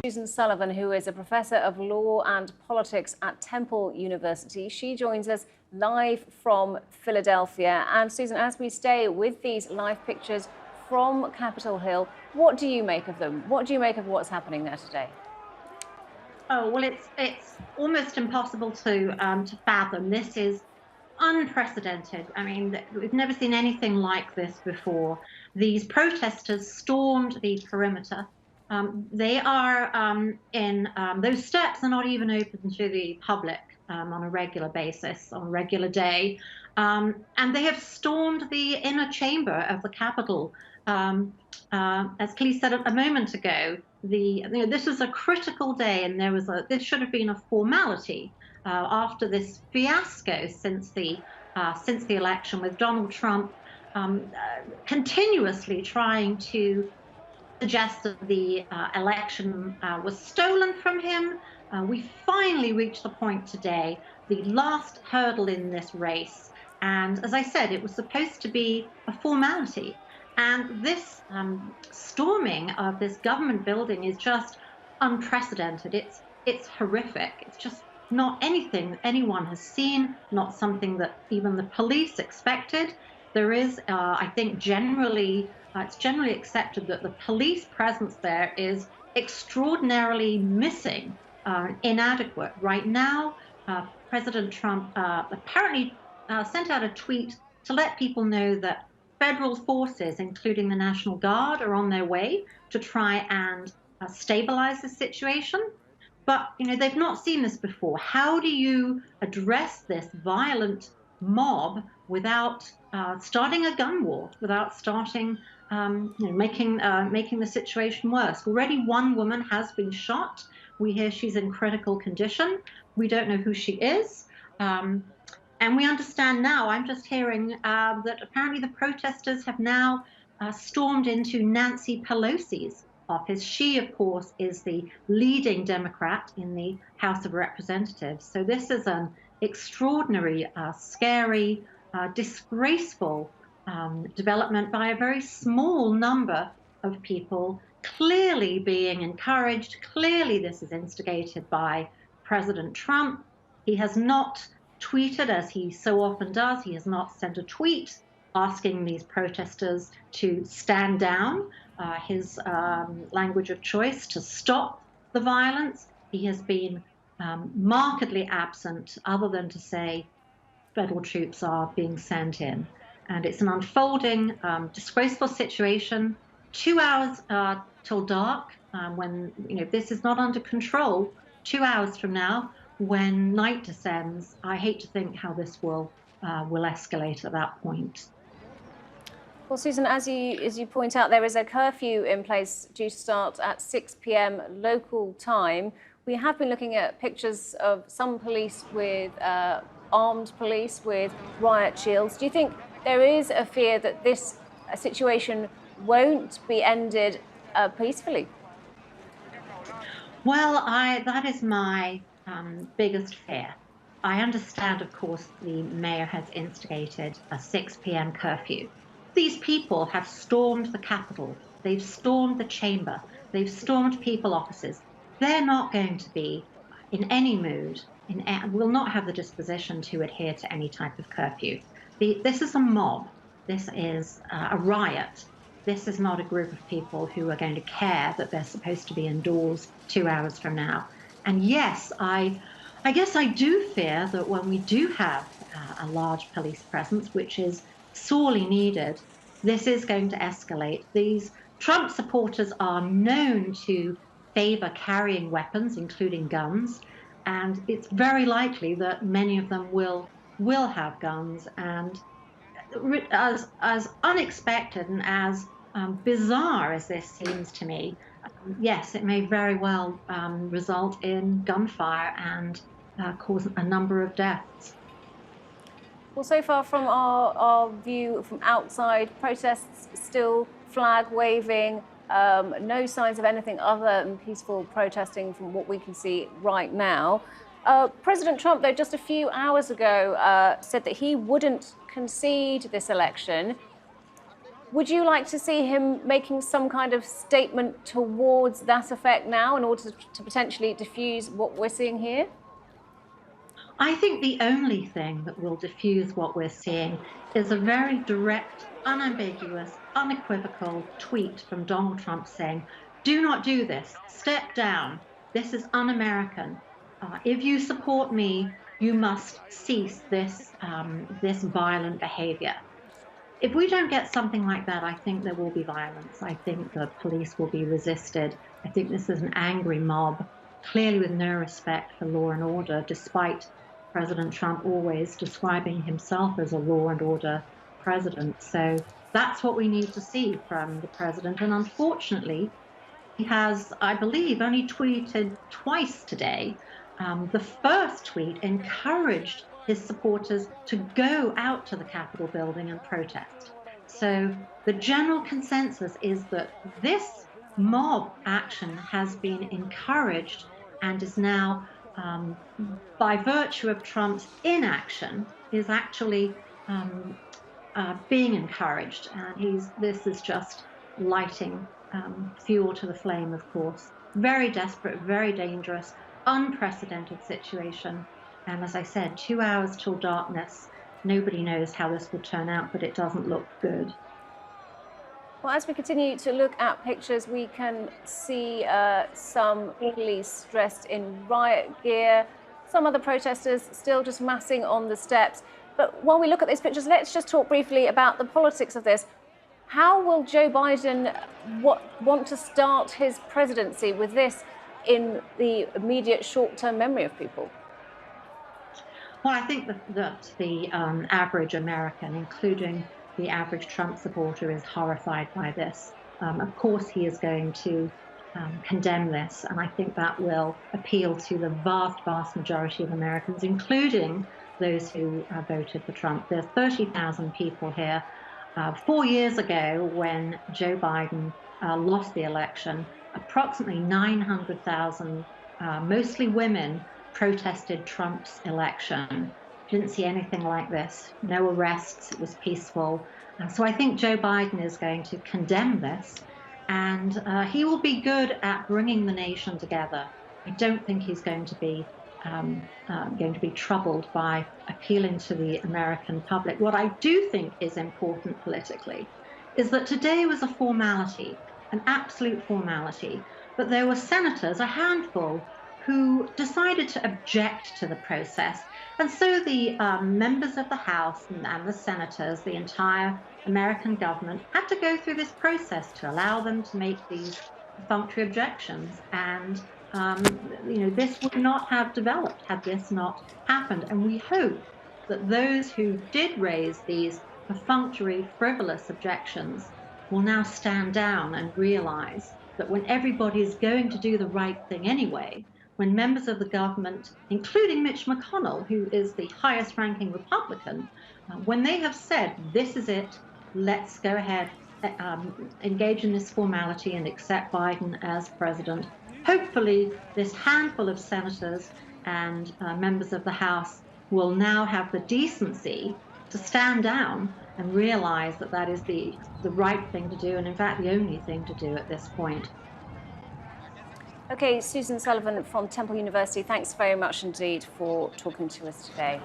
Susan Sullivan, who is a professor of law and politics at Temple University. She joins us live from Philadelphia. And Susan, as we stay with these live pictures from Capitol Hill, what do you make of them? What do you make of what's happening there today? Oh, well, it's almost impossible to fathom. This is unprecedented. I mean, we've never seen anything like this before. These protesters stormed the perimeter. They are those steps are not even open to the public on a regular basis, on a regular day. And they have stormed the inner chamber of the Capitol. As Kelly said a moment ago, this is a critical day, and this should have been a formality after this fiasco since the election, with Donald Trump continuously trying to suggest that the election was stolen from him. We finally reached the point today, the last hurdle in this race. And as I said, it was supposed to be a formality. And this storming of this government building is just unprecedented. It's horrific. It's just not anything anyone has seen, not something that even the police expected. There is, I think, it's generally accepted that the police presence there is extraordinarily missing, inadequate. Right now, President Trump apparently sent out a tweet to let people know that federal forces, including the National Guard, are on their way to try and stabilize the situation. But, they've not seen this before. How do you address this violent mob without starting a gun war, without starting, making the situation worse? Already one woman has been shot. We hear she's in critical condition. We don't know who she is. And we understand now, I'm just hearing that apparently the protesters have now stormed into Nancy Pelosi's office. She, of course, is the leading Democrat in the House of Representatives. So this is an extraordinary, scary, disgraceful development by a very small number of people, clearly being encouraged. Clearly this is instigated by President Trump. He has not tweeted, as he so often does. He has not sent a tweet asking these protesters to stand down, his language of choice, to stop the violence. He has been markedly absent, other than to say federal troops are being sent in. And it's an unfolding, disgraceful situation. 2 hours till dark, when this is not under control. 2 hours from now, when night descends, I hate to think how this will escalate at that point. Well, Susan, as you point out, there is a curfew in place due to start at 6 p.m. local time. We have been looking at pictures of some police with armed police with riot shields. Do you think there is a fear that this situation won't be ended peacefully? Well, that is my biggest fear. I understand, of course, the mayor has instigated a 6 p.m. curfew. These people have stormed the Capitol. They've stormed the chamber. They've stormed people offices. They're not going to be in any mood, will not have the disposition to adhere to any type of curfew. This is a mob. This is a riot. This is not a group of people who are going to care that they're supposed to be indoors 2 hours from now. And yes, I guess I do fear that when we do have a large police presence, which is sorely needed, this is going to escalate. These Trump supporters are known to favor carrying weapons, including guns, and it's very likely that many of them will have guns. And as unexpected and as bizarre as this seems to me, yes, it may very well result in gunfire and cause a number of deaths. Well, so far from our view from outside, protests still, flag waving, no signs of anything other than peaceful protesting from what we can see right now. President Trump, though, just a few hours ago said that he wouldn't concede this election. Would you like to see him making some kind of statement towards that effect now in order to potentially diffuse what we're seeing here? I think the only thing that will diffuse what we're seeing is a very direct, unambiguous, unequivocal tweet from Donald Trump saying, "Do not do this. Step down. This is un-American. If you support me, you must cease this violent behavior." If we don't get something like that, I think there will be violence. I think the police will be resisted. I think this is an angry mob, clearly with no respect for law and order, despite President Trump always describing himself as a law and order president. So that's what we need to see from the president. And unfortunately, he has, I believe, only tweeted twice today. The first tweet encouraged his supporters to go out to the Capitol building and protest. So the general consensus is that this mob action has been encouraged and is now, by virtue of Trump's inaction, is actually being encouraged. And this is just lighting fuel to the flame, of course. Very desperate, very dangerous, unprecedented situation. And as I said, 2 hours till darkness. Nobody knows how this will turn out, but it doesn't look good. Well, as we continue to look at pictures, we can see some police dressed in riot gear, some other protesters still just massing on the steps. But while we look at these pictures, let's just talk briefly about the politics of this. How will Joe Biden want to start his presidency with this in the immediate short-term memory of people? Well, I think that the average American, including the average Trump supporter, is horrified by this. Of course, he is going to condemn this, and I think that will appeal to the vast, vast majority of Americans, including those who voted for Trump. There are 30,000 people here. 4 years ago, when Joe Biden lost the election, approximately 900,000, mostly women, protested Trump's election. Didn't see anything like this. No arrests. It was peaceful. So I think Joe Biden is going to condemn this, and he will be good at bringing the nation together. I don't think he's going to be troubled by appealing to the American public. What I do think is important politically is that today was a formality, an absolute formality, but there were senators, a handful, who decided to object to the process. And so the members of the House and the senators, the entire American government, had to go through this process to allow them to make these perfunctory objections. And this would not have developed had this not happened. And we hope that those who did raise these perfunctory, frivolous objections will now stand down and realize that when everybody is going to do the right thing anyway, when members of the government, including Mitch McConnell, who is the highest ranking Republican, when they have said, this is it, let's go ahead, engage in this formality and accept Biden as president, hopefully this handful of senators and members of the House will now have the decency to stand down and realize that that is the right thing to do, and in fact the only thing to do at this point. Okay, Susan Sullivan from Temple University, thanks very much indeed for talking to us today.